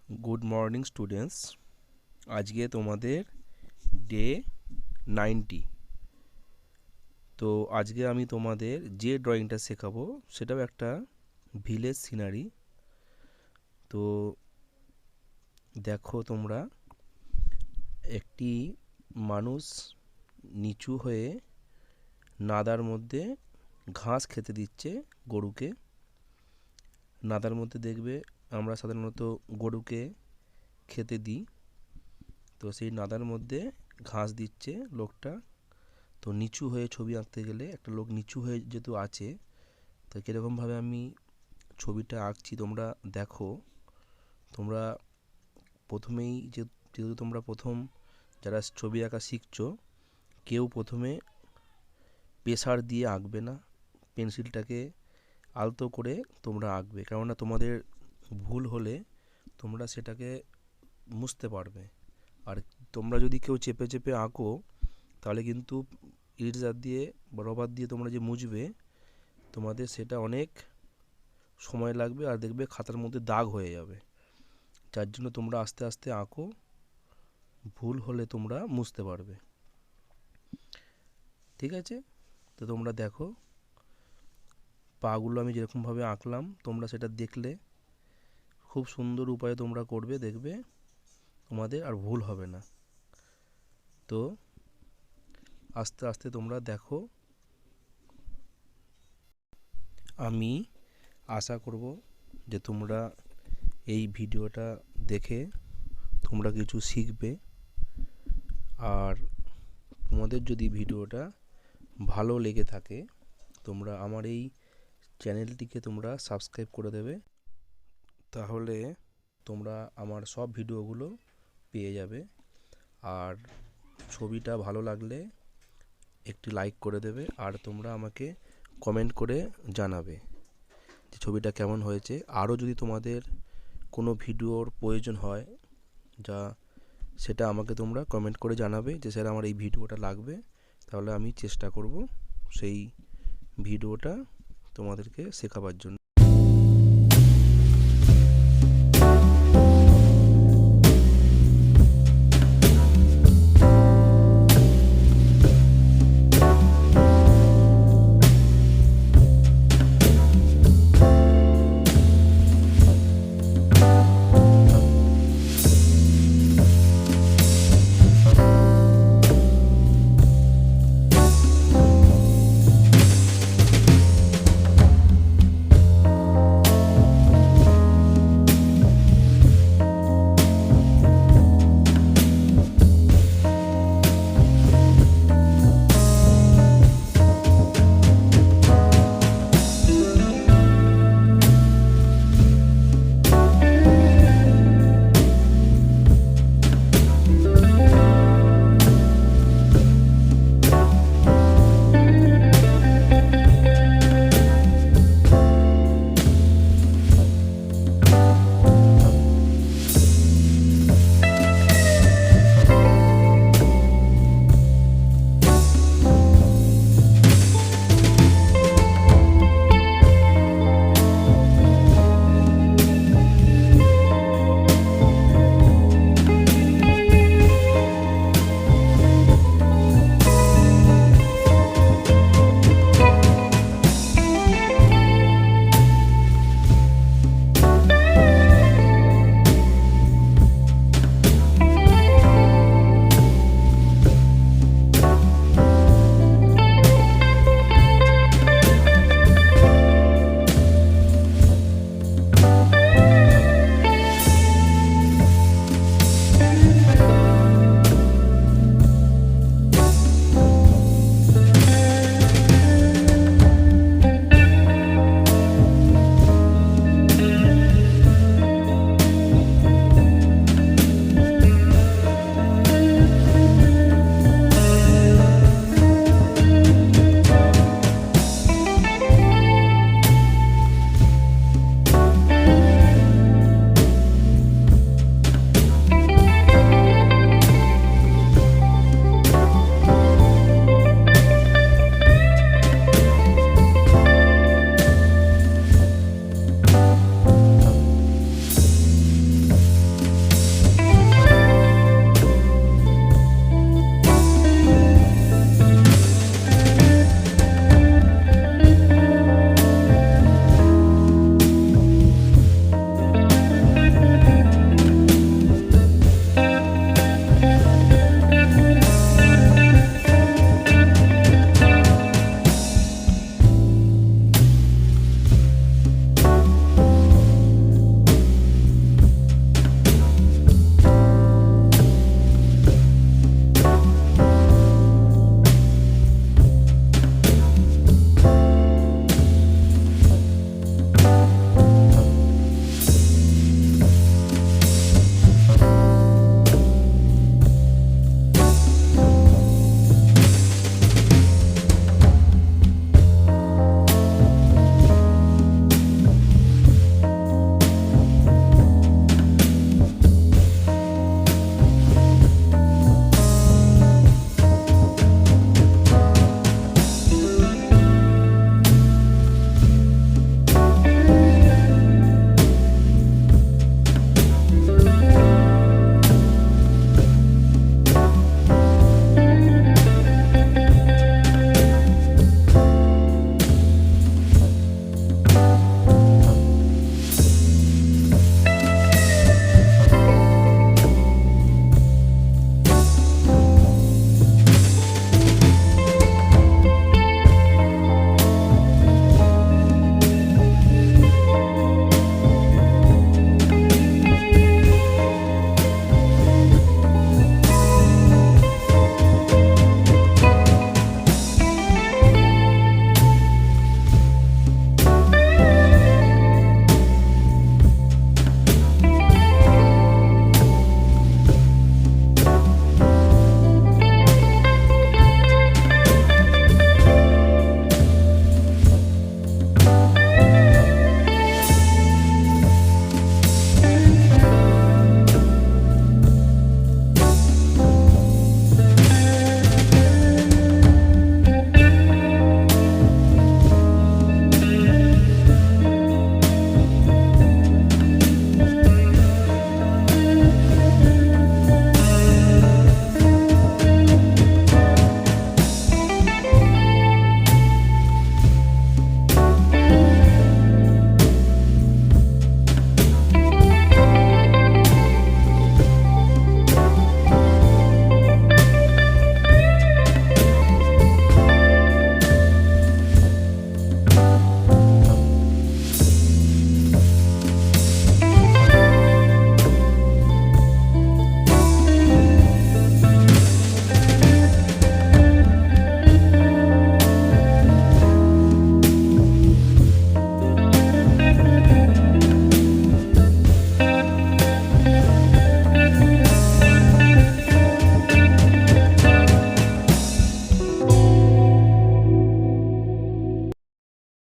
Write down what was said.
Good morning students. आज के तुम्हारे डे 90। तो आज के आमी तुम्हादेर जे ड्रयिंगटा शेखाबो सेटाও একটা ভিলেজ সিনারি। তো দেখো তোমরা একটি মানুষ নিচু হয়ে নাদার মধ্যে ঘাস খেতে দিচ্ছে গরুকে। নাদার মধ্যে দেখবে আমরা সাধারণত গরুকে খেতে দিই, তো সেই নাদার মধ্যে ঘাস দিচ্ছে লোকটা। তো নিচু হয়ে ছবি আঁকতে গেলে একটা লোক নিচু হয়ে যেহেতু আছে, তো কীরকমভাবে আমি ছবিটা আঁকছি তোমরা দেখো। তোমরা প্রথমেই যেহেতু তোমরা প্রথম যারা ছবি আঁকা শিখছো, কেউ প্রথমে প্রেসার দিয়ে আঁকবে না, পেন্সিলটাকে আলতো করে তোমরা আঁকবে, কেননা তোমাদের ভুল হলে তোমরা সেটাকে মুছতে পারবে। আর তোমরা যদি কেউ চেপে চেপে আঁকো তাহলে কিন্তু ইরেজার দিয়ে বা রবার দিয়ে তোমরা যে মুছবে, তোমাদের সেটা অনেক সময় লাগবে আর দেখবে খাতার মধ্যে দাগ হয়ে যাবে। যার জন্য তোমরা আস্তে আস্তে আঁকো, ভুল হলে তোমরা মুছতে পারবে। ঠিক আছে? তো তোমরা দেখো পাগুলো আমি যেরকমভাবে আঁকলাম তোমরা সেটা দেখলে খুব সুন্দর উপায়ে তোমরা করবে, দেখবে তোমাদের আর ভুল হবে না। তো আস্তে আস্তে তোমরা দেখো। আমি আশা করব যে তোমরা এই ভিডিওটা দেখে তোমরা কিছু শিখবে। আর তোমাদের যদি ভিডিওটা ভালো লেগে থাকে তোমরা আমার এই চ্যানেলটিকে তোমরা সাবস্ক্রাইব করে দেবে, তাহলে তোমরা আমার সব ভিডিওগুলো পেয়ে যাবে। আর ছবিটা ভালো লাগলে একটি লাইক করে দেবে, আর তোমরা আমাকে কমেন্ট করে জানাবে যে ছবিটা কেমন হয়েছে। আরও যদি তোমাদের কোনো ভিডিওর প্রয়োজন হয় সেটা আমাকে তোমরা কমেন্ট করে জানাবে যে স্যার আমার এই ভিডিওটা লাগবে, তাহলে আমি চেষ্টা করব সেই ভিডিওটা তোমাদেরকে শেখাবার জন্য।